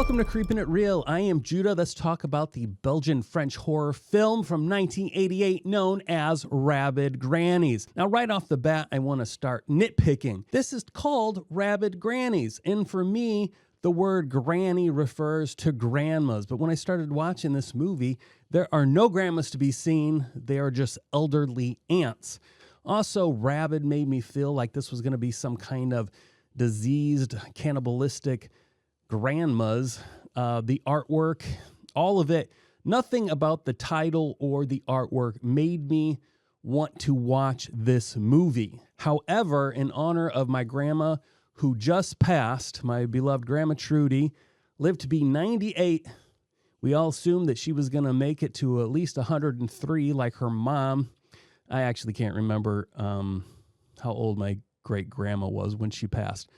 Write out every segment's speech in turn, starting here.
Welcome to Creepin' It Real. I am Judah. Let's talk about the Belgian-French horror film from 1988 known as Rabid Grannies. Now, right off the bat, I want to start nitpicking. This is called Rabid Grannies, and for me, the word granny refers to grandmas. But when I started watching this movie, there are no grandmas to be seen. They are just elderly aunts. Also, rabid made me feel like this was going to be some kind of diseased, cannibalistic grandmas. The artwork, all of it, nothing about the title or the artwork made me want to watch this movie. However, in honor of my grandma who just passed, my beloved Grandma Trudy, lived to be 98, we all assumed that she was going to make it to at least 103 like her mom. I actually can't remember how old my great-grandma was when she passed,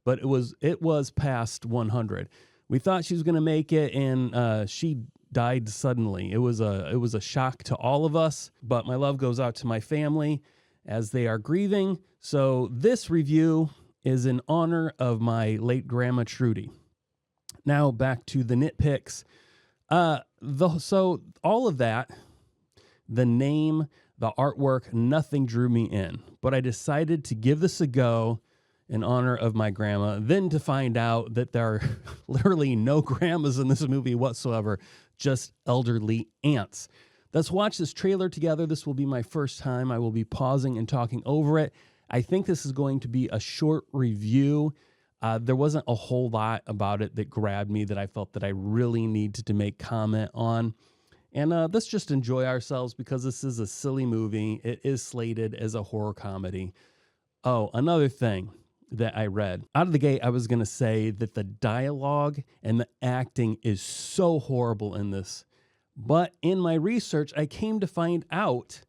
but it was past 100. We thought she was going to make it, and she died suddenly. It was a shock to all of us, but my love goes out to my family as they are grieving. So this review is in honor of my late Grandma Trudy. Now back to the nitpicks. So all of that, the name, the artwork, nothing drew me in, but I decided to give this a go in honor of my grandma, then to find out that there are literally no grandmas in this movie whatsoever, just elderly aunts. Let's watch this trailer together. This will be my first time. I will be pausing and talking over it. I think this is going to be a short review. There wasn't a whole lot about it that grabbed me that I felt that I really needed to make comment on. And let's just enjoy ourselves because this is a silly movie. It is slated as a horror comedy. Oh, another thing that I read. Out of the gate, I was going to say that the dialogue and the acting is so horrible in this. But in my research, I came to find out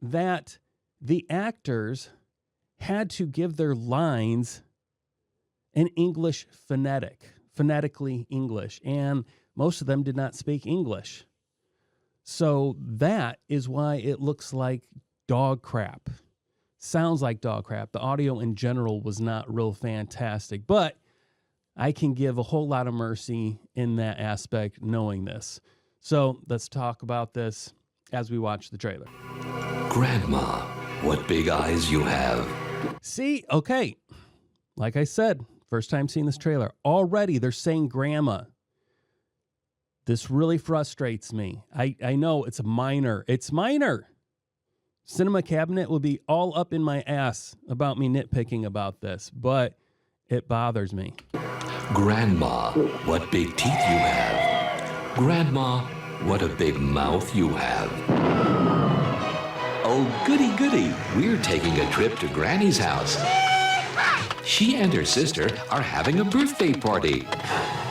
that the actors had to give their lines in English phonetically English, and most of them did not speak English. So that is why it looks like dog crap. Sounds like dog crap. The audio in general was not real fantastic, but I can give a whole lot of mercy in that aspect knowing this. So let's talk about this as we watch the trailer. Grandma, what big eyes you have. See, okay, like I said, first time seeing this trailer, already they're saying grandma. This really frustrates me. I know it's minor. It's minor. Cinema Cabinet will be all up in my ass about me nitpicking about this, but it bothers me. Grandma, what big teeth you have. Grandma, what a big mouth you have. Oh, goody, goody. We're taking a trip to Granny's house. She and her sister are having a birthday party.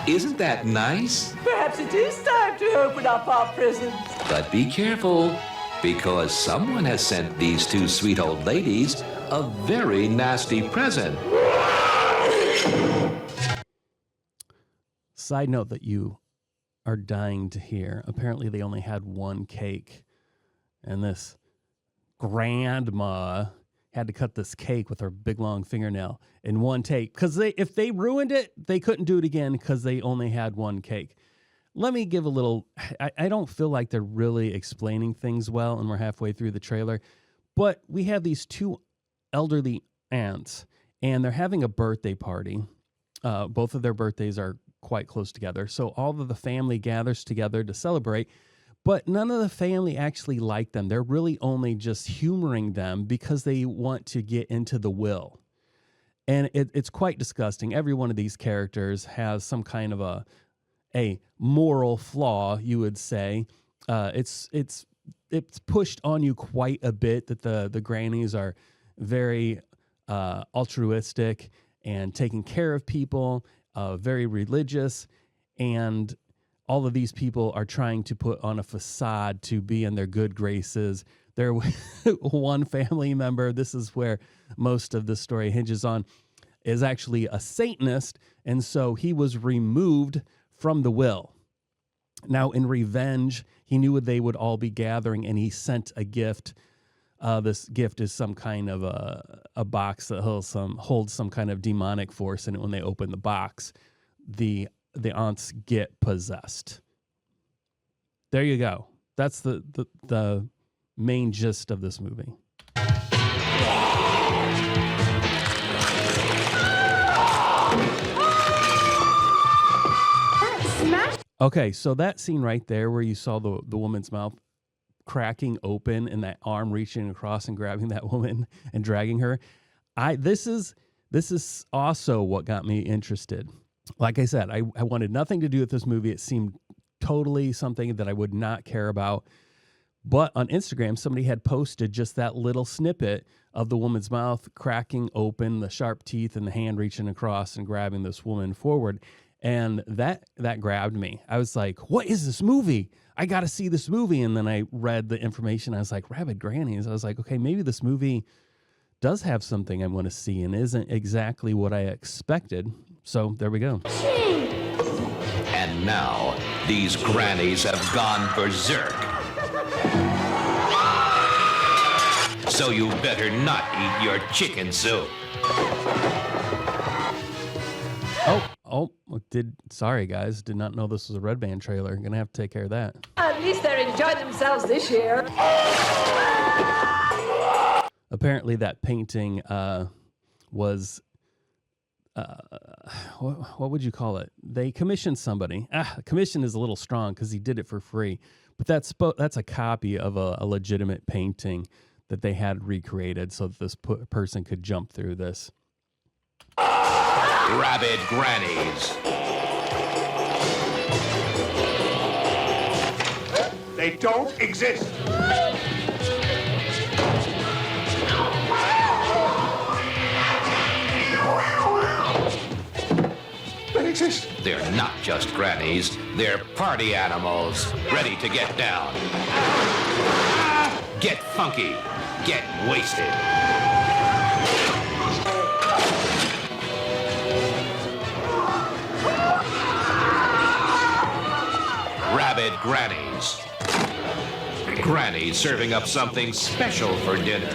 Isn't that nice? Perhaps it is time to open up our presents. But be careful, because someone has sent these two sweet old ladies a very nasty present. Side note that you are dying to hear. Apparently they only had one cake, and this grandma had to cut this cake with her big long fingernail in one take because if they ruined it, they couldn't do it again because they only had one cake. Let me give a little, I don't feel like they're really explaining things well, and we're halfway through the trailer, but we have these two elderly aunts, and they're having a birthday party. Both of their birthdays are quite close together, so all of the family gathers together to celebrate, but none of the family actually like them. They're really only just humoring them because they want to get into the will. And it's quite disgusting. Every one of these characters has some kind of a moral flaw, you would say. It's pushed on you quite a bit that the grannies are very altruistic and taking care of people, very religious, and all of these people are trying to put on a facade to be in their good graces. They're one family member, this is where most of the story hinges on, is actually a Satanist, and so he was removed from the will. Now, in revenge, he knew they would all be gathering, and he sent a gift. This gift is some kind of a box that holds some kind of demonic force in it. When they open the box, the the aunts get possessed. There you go. That's the main gist of this movie. Okay, so that scene right there where you saw the woman's mouth cracking open and that arm reaching across and grabbing that woman and dragging her, this is also what got me interested. Like I said, I wanted nothing to do with this movie. It seemed totally something that I would not care about. But on Instagram, somebody had posted just that little snippet of the woman's mouth cracking open, the sharp teeth and the hand reaching across and grabbing this woman forward. And that grabbed me. I was like, what is this movie? I got to see this movie. And then I read the information. I was like, Rabid Grannies. I was like, okay, maybe this movie does have something I want to see and isn't exactly what I expected. So there we go. And now, these grannies have gone berserk. So you better not eat your chicken soup. Sorry guys, did not know this was a Red Band trailer. Gonna have to take care of that. At least they're enjoying themselves this year. Apparently that painting was, what would you call it? They commissioned somebody. Commission is a little strong because he did it for free. But that's a copy of a legitimate painting that they had recreated so that this person could jump through this. Rabid Grannies. They don't exist. They exist. They're not just grannies, they're party animals, ready to get down. Get funky, get wasted. Rabid Grannies. Grannies serving up something special for dinner.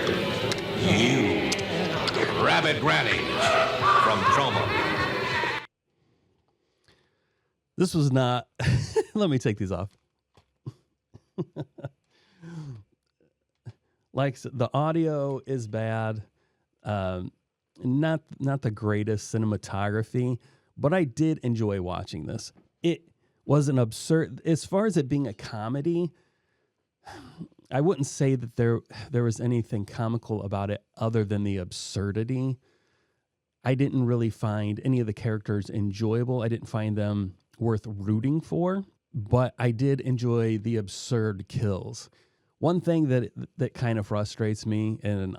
You. Rabid Grannies from TROMA. This was not... Let me take these off. Like, the audio is bad. Not the greatest cinematography, but I did enjoy watching this. It was an absurd... As far as it being a comedy, I wouldn't say that there was anything comical about it other than the absurdity. I didn't really find any of the characters enjoyable. I didn't find them worth rooting for, but I did enjoy the absurd kills. One thing that kind of frustrates me in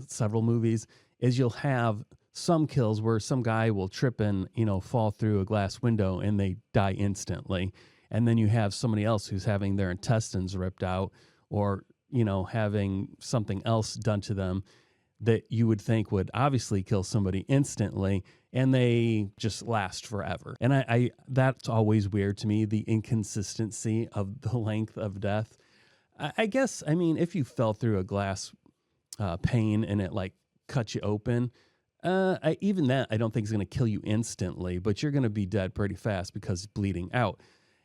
several movies is you'll have some kills where some guy will trip and, fall through a glass window and they die instantly. And then you have somebody else who's having their intestines ripped out or, having something else done to them that you would think would obviously kill somebody instantly, and they just last forever. And I that's always weird to me, the inconsistency of the length of death. I guess, if you fell through a glass pane and it cut you open, even that I don't think is going to kill you instantly, but you're going to be dead pretty fast because bleeding out.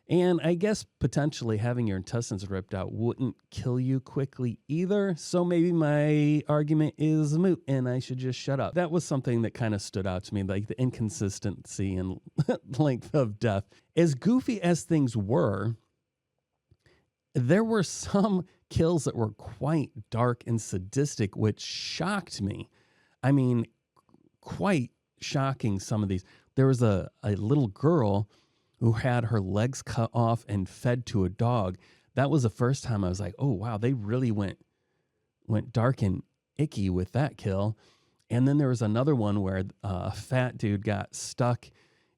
And I guess potentially having your intestines ripped out wouldn't kill you quickly either. So maybe my argument is moot and I should just shut up. That was something that kind of stood out to me, like the inconsistency and length of death. As goofy as things were, there were some kills that were quite dark and sadistic, which shocked me. Quite shocking, some of these. There was a little girl who had her legs cut off and fed to a dog. That was the first time I was like, oh, wow, they really went dark and icky with that kill. And then there was another one where a fat dude got stuck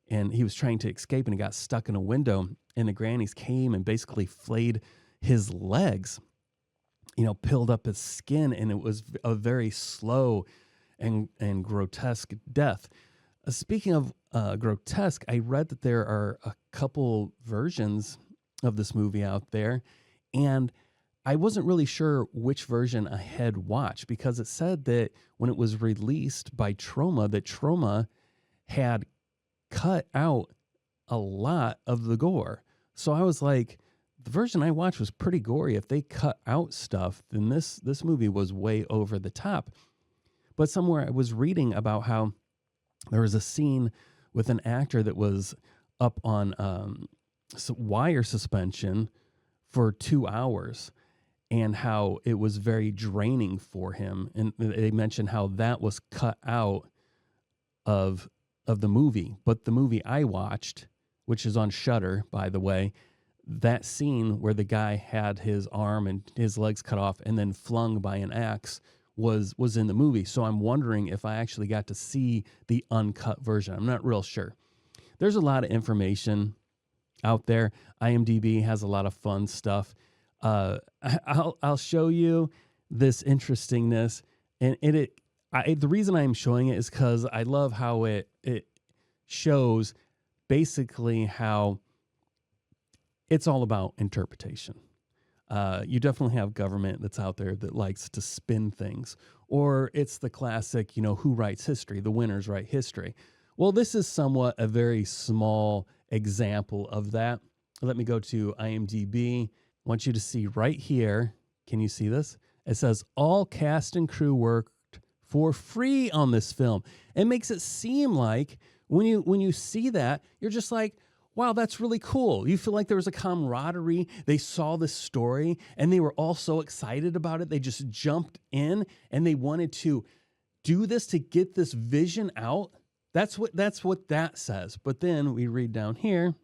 and he was trying to escape and he got stuck in a window, and the grannies came and basically flayed his legs, peeled up his skin, and it was a very slow and grotesque death. Speaking of grotesque, I read that there are a couple versions of this movie out there, and I wasn't really sure which version I had watched because it said that when it was released by TROMA, that TROMA had cut out a lot of the gore. So I was like, the version I watched was pretty gory. If they cut out stuff, then this movie was way over the top. But somewhere I was reading about how there was a scene with an actor that was up on wire suspension for 2 hours, and how it was very draining for him. And they mentioned how that was cut out of the movie. But the movie I watched, which is on Shudder, by the way, that scene where the guy had his arm and his legs cut off and then flung by an axe was in the movie. So I'm wondering if I actually got to see the uncut version. I'm not real sure. There's a lot of information out there. IMDb has a lot of fun stuff. I'll show you this interestingness, and the reason I'm showing it is because I love how it shows basically how it's all about interpretation. You definitely have government that's out there that likes to spin things, or it's the classic, who writes history? The winners write history. Well, this is somewhat a very small example of that. Let me go to IMDb. I want you to see right here. Can you see this? It says all cast and crew worked for free on this film. It makes it seem like when you see that, you're just like, wow, that's really cool. You feel like there was a camaraderie. They saw this story and they were all so excited about it. They just jumped in and they wanted to do this to get this vision out. That's what that says. But then we read down here.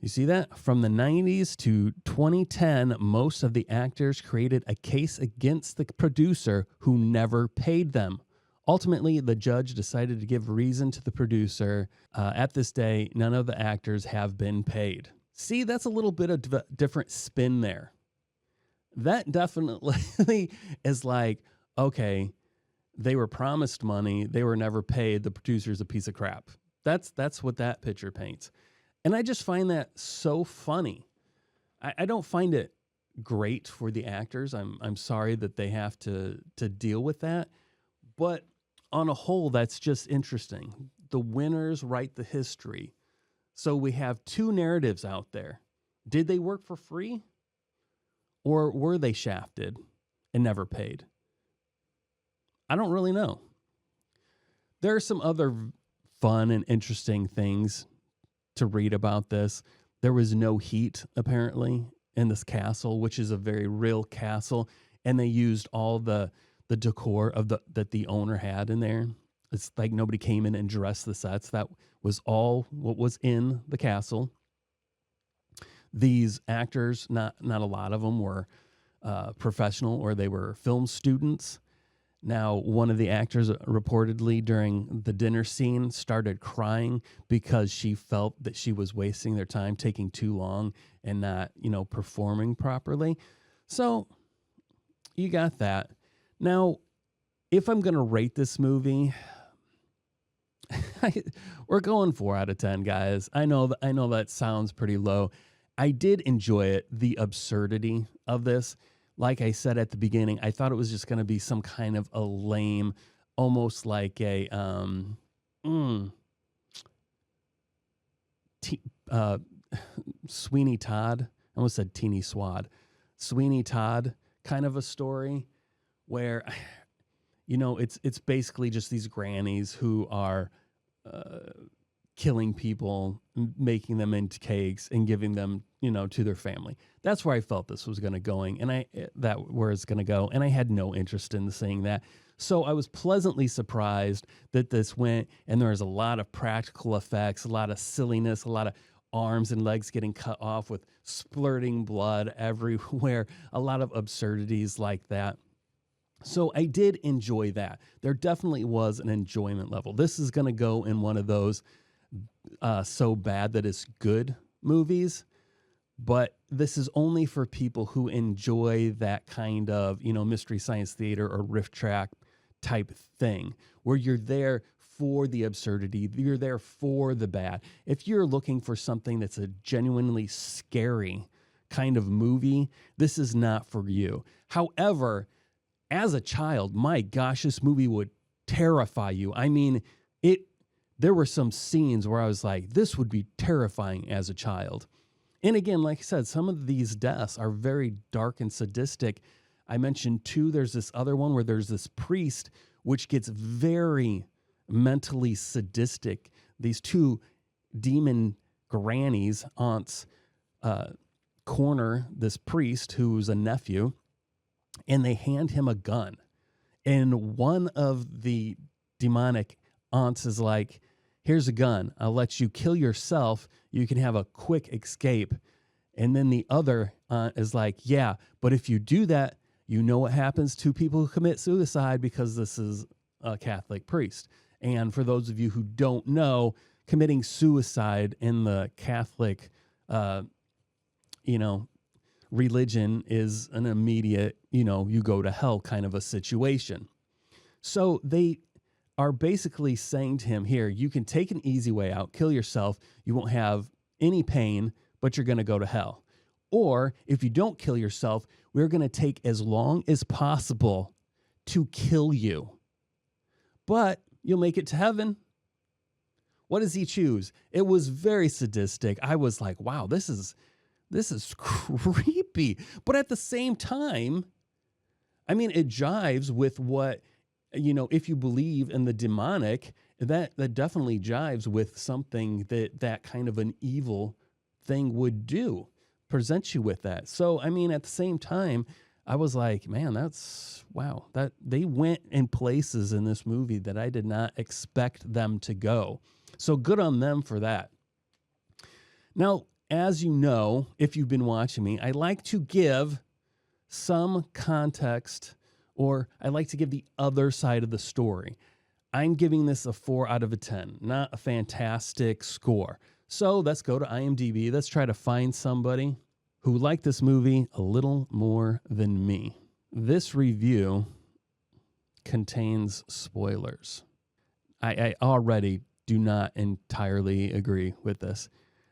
You see that? From the 90s to 2010, most of the actors created a case against the producer who never paid them. Ultimately, the judge decided to give reason to the producer. At this day, none of the actors have been paid. See, that's a little bit of different spin there. That definitely is like, okay, they were promised money. They were never paid. The producer's a piece of crap. That's what that picture paints. And I just find that so funny. I don't find it great for the actors. I'm sorry that they have to deal with that. But on a whole, that's just interesting. The winners write the history. So we have two narratives out there. Did they work for free? Or were they shafted and never paid? I don't really know. There are some other fun and interesting things to read about this. There was no heat, apparently, in this castle, which is a very real castle. And they used all the decor that the owner had in there. It's like nobody came in and dressed the sets. That was all what was in the castle. These actors, not a lot of them were professional, or they were film students. Now, one of the actors reportedly during the dinner scene started crying because she felt that she was wasting their time, taking too long and not, performing properly. So you got that. Now, if I'm going to rate this movie, we're going 4 out of 10, guys. I know that sounds pretty low. I did enjoy it, the absurdity of this. Like I said at the beginning, I thought it was just going to be some kind of a lame, almost like a Sweeney Todd. I almost said Teeny Swad. Sweeney Todd kind of a story where, it's basically just these grannies who are killing people, making them into cakes and giving them, to their family. That's where I felt this was going to go, and where it's going to go. And I had no interest in seeing that. So I was pleasantly surprised that this went, and there was a lot of practical effects, a lot of silliness, a lot of arms and legs getting cut off with splurting blood everywhere, a lot of absurdities like that. So I did enjoy that. There definitely was an enjoyment level. This is going to go in one of those so bad that it's good movies, but this is only for people who enjoy that kind of, mystery science theater or riff track type thing, where you're there for the absurdity, you're there for the bad. If you're looking for something that's a genuinely scary kind of movie, this is not for you. However, as a child, my gosh, this movie would terrify you. I mean, it there were some scenes where I was like, this would be terrifying as a child. And again, like I said, some of these deaths are very dark and sadistic. I mentioned too, there's this other one where there's this priest, which gets very mentally sadistic. These two demon grannies, aunts, corner this priest who's a nephew, and they hand him a gun. And one of the demonic aunts is like, here's a gun. I'll let you kill yourself. You can have a quick escape. And then the other aunt is like, yeah, but if you do that, you know what happens to people who commit suicide, because this is a Catholic priest. And for those of you who don't know, committing suicide in the Catholic, religion is an immediate, you go to hell kind of a situation. So they are basically saying to him, here, you can take an easy way out, kill yourself. You won't have any pain, but you're going to go to hell. Or if you don't kill yourself, we're going to take as long as possible to kill you. But you'll make it to heaven. What does he choose? It was very sadistic. I was like, wow, this is creepy. But at the same time, I mean, it jives with what, if you believe in the demonic, that definitely jives with something that kind of an evil thing would do, present you with that. So, I mean, at the same time, I was like, man, wow, that they went in places in this movie that I did not expect them to go. So good on them for that. Now, as you know, if you've been watching me, I like to give some context, or I like to give the other side of the story. I'm giving this a 4 out of a 10, not a fantastic score. So let's go to IMDb. Let's try to find somebody who liked this movie a little more than me. This review contains spoilers. I already do not entirely agree with this.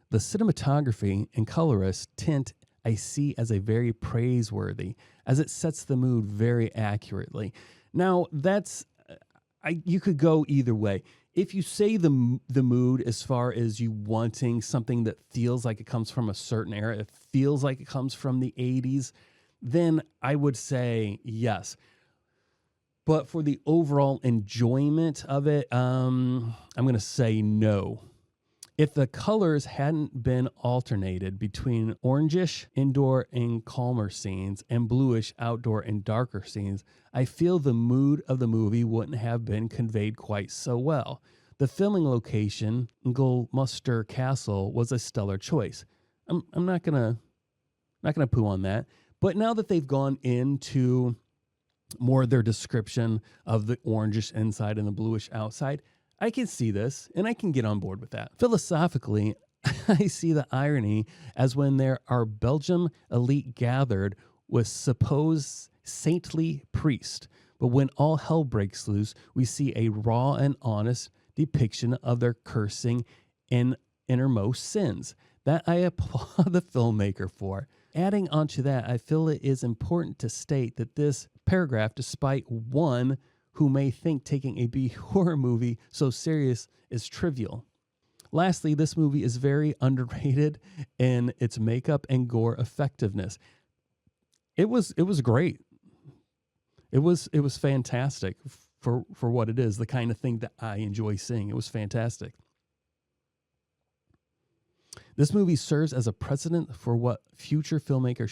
The cinematography and colorist tint I see as a very praiseworthy, as it sets the mood very accurately. Now, you could go either way. If you say the mood as far as you wanting something that feels like it comes from a certain era, it feels like it comes from the 80s, then I would say yes. But for the overall enjoyment of it, I'm going to say no. If the colors hadn't been alternated between orangish indoor and calmer scenes and bluish outdoor and darker scenes, I feel the mood of the movie wouldn't have been conveyed quite so well. The filming location, Ngulmuster Castle, was a stellar choice. I'm not gonna poo on that. But now that they've gone into more of their description of the orangish inside and the bluish outside, I can see this, and I can get on board with that. Philosophically, I see the irony as when there are Belgium elite gathered with supposed saintly priest, but when all hell breaks loose, we see a raw and honest depiction of their cursing and innermost sins. That I applaud the filmmaker for. Adding on to that, I feel it is important to state that this paragraph, despite one who may think taking a B horror movie so serious is trivial. Lastly, this movie is very underrated in its makeup and gore effectiveness. It was great. It was fantastic for what it is, the kind of thing that I enjoy seeing. It was fantastic. This movie serves as a precedent for what future filmmakers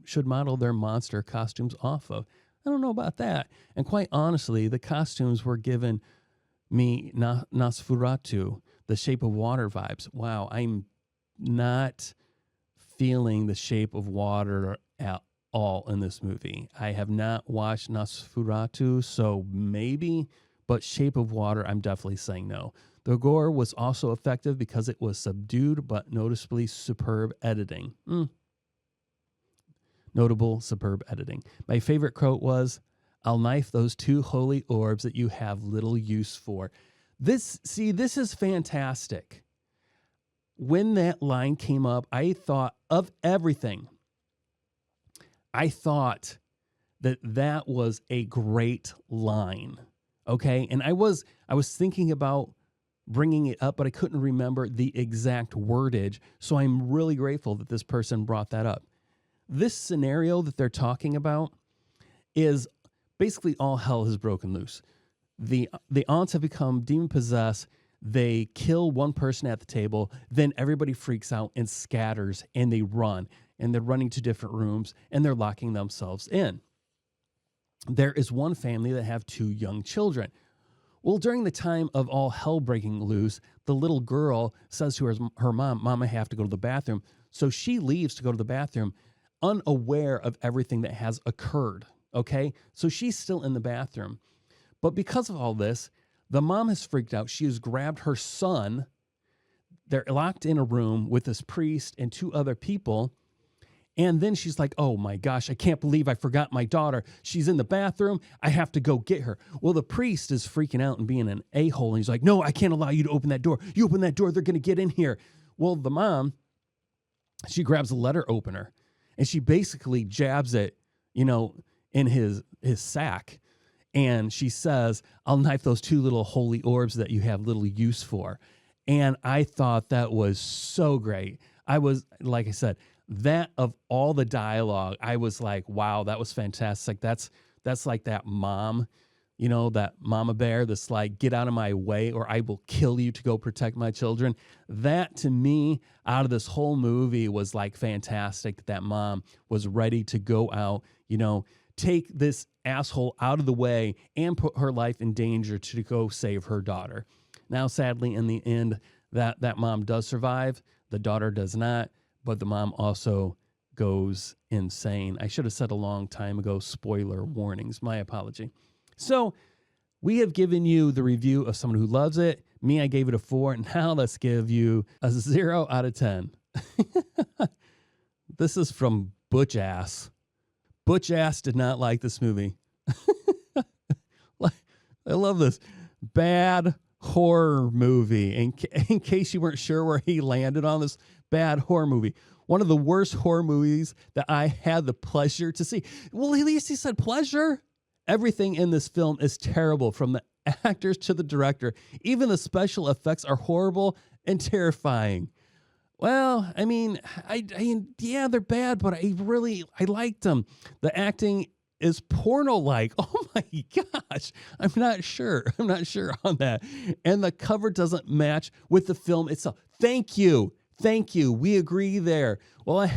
should model their monster costumes off of. I don't know about that. And quite honestly, the costumes were given me Nosferatu, the Shape of Water vibes. Wow, I'm not feeling the Shape of Water at all in this movie. I have not watched Nosferatu, so maybe, but Shape of Water, I'm definitely saying no. The gore was also effective because it was subdued but noticeably superb editing. Notable superb editing. My favorite quote was, "I'll knife those two holy orbs that you have little use for." This is fantastic. When that line came up, I thought of everything. I thought that was a great line. Okay? And I was thinking about bringing it up, but I couldn't remember the exact wordage. So I'm really grateful that this person brought that up. This scenario that they're talking about is basically all hell has broken loose. The aunts have become demon possessed. They kill one person at the table. Then everybody freaks out and scatters and they run. And they're running to different rooms and they're locking themselves in. There is one family that have 2 young children. Well, during the time of all hell breaking loose, the little girl says to her mom, Mom, I have to go to the bathroom. So she leaves to go to the bathroom, unaware of everything that has occurred. Okay? So she's still in the bathroom. But because of all this, the mom has freaked out. She has grabbed her son. They're locked in a room with this priest and 2 other people. And then she's like, oh my gosh, I can't believe I forgot my daughter. She's in the bathroom. I have to go get her. Well, the priest is freaking out and being an a-hole. And he's like, no, I can't allow you to open that door. You open that door, they're going to get in here. Well, the mom, she grabs a letter opener and she basically jabs it, in his sack. And she says, I'll knife those 2 little holy orbs that you have little use for. And I thought that was so great. I was, like I said, that of all the dialogue, I was like, wow, that was fantastic. That's like that mom, that mama bear that's like, get out of my way or I will kill you to go protect my children. That to me, out of this whole movie was like fantastic. That mom was ready to go out, take this asshole out of the way and put her life in danger to go save her daughter. Now, sadly, in the end, that mom does survive. The daughter does not. But the mom also goes insane. I should have said a long time ago, spoiler warnings. My apology. So we have given you the review of someone who loves it. Me, I gave it a 4. Now let's give you a 0 out of 10. This is from Butch Ass. Butch Ass did not like this movie. I love this. Bad horror movie. In case you weren't sure where he landed on this, bad horror movie. One of the worst horror movies that I had the pleasure to see. Well, at least he said pleasure. Everything in this film is terrible, from the actors to the director. Even the special effects are horrible and terrifying. Well, I mean, yeah, they're bad, but I liked them. The acting is porno-like. Oh my gosh. I'm not sure on that. And the cover doesn't match with the film itself. Thank you. We agree there. Well, I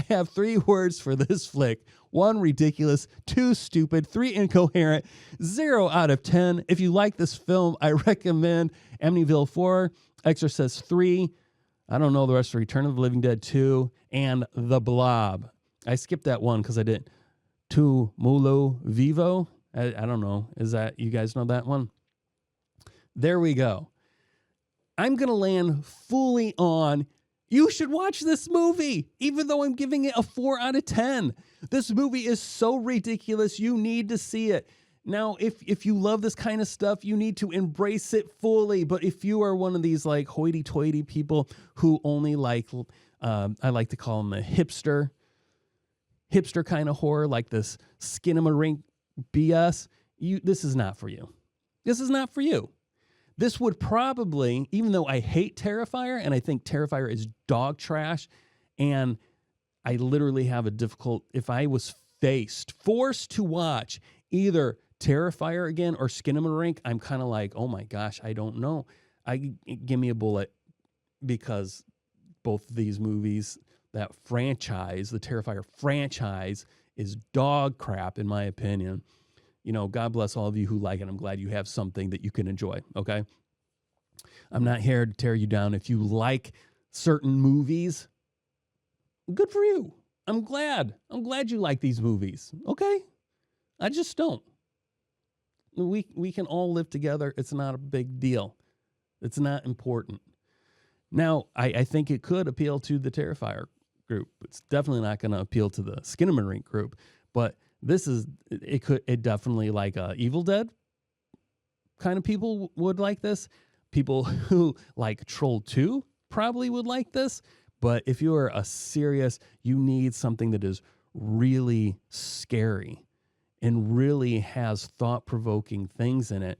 have 3 words for this flick. 1, ridiculous. 2, stupid. 3, incoherent. 0 out of 10. If you like this film, I recommend Amityville 4, Exorcist 3, I don't know the rest of Return of the Living Dead 2, and The Blob. I skipped that one because I didn't. Tu Mulo Vivo. I don't know. Is that, you guys know that one? There we go. I'm going to land fully on, you should watch this movie, even though I'm giving it a 4 out of 10. This movie is so ridiculous. You need to see it. Now, if you love this kind of stuff, you need to embrace it fully. But if you are one of these like hoity-toity people who only like, I like to call them the hipster kind of horror, like this skin-em-a-rink BS, this is not for you. This is not for you. This would probably, even though I hate Terrifier, and I think Terrifier is dog trash, and I literally have a difficult, if I was forced to watch either Terrifier again or Skin-em-a-Rink, I'm kind of like, oh my gosh, I don't know. Give me a bullet, because both of these movies, that franchise, the Terrifier franchise, is dog crap in my opinion. God bless all of you who like it. I'm glad you have something that you can enjoy, okay? I'm not here to tear you down. If you like certain movies, good for you. I'm glad you like these movies, okay? I just don't. We can all live together. It's not a big deal. It's not important. Now, I think it could appeal to the Terrifier group. It's definitely not going to appeal to the Skin-em-a-Rink group, but it definitely, like Evil Dead kind of people would like this. People who like Troll 2 probably would like this. But if you are you need something that is really scary and really has thought-provoking things in it,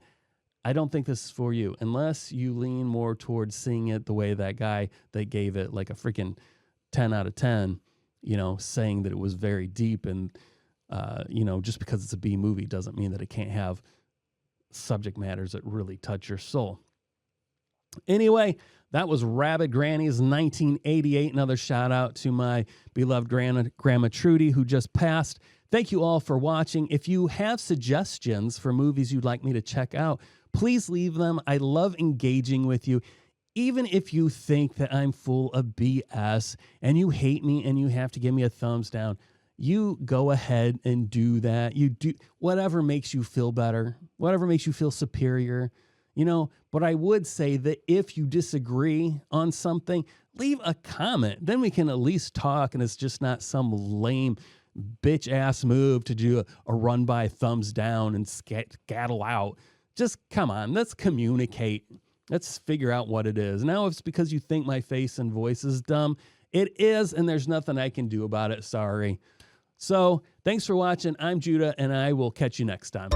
I don't think this is for you unless you lean more towards seeing it the way that guy that gave it like a freaking 10 out of 10, you know, saying that it was very deep. And, you know, just because it's a B movie doesn't mean that it can't have subject matters that really touch your soul. Anyway, that was Rabid Grannies 1988. Another shout out to my beloved Grandma Trudy, who just passed. Thank you all for watching. If you have suggestions for movies you'd like me to check out, please leave them. I love engaging with you. Even if you think that I'm full of BS and you hate me and you have to give me a thumbs down, you go ahead and do that. You do whatever makes you feel better, whatever makes you feel superior, you know. But I would say that if you disagree on something, leave a comment. Then we can at least talk, and it's just not some lame bitch ass move to do a run by thumbs down and scattle out. Just come on, let's communicate. Let's figure out what it is. Now, if it's because you think my face and voice is dumb, it is, and there's nothing I can do about it. Sorry. So thanks for watching. I'm Judah, and I will catch you next time.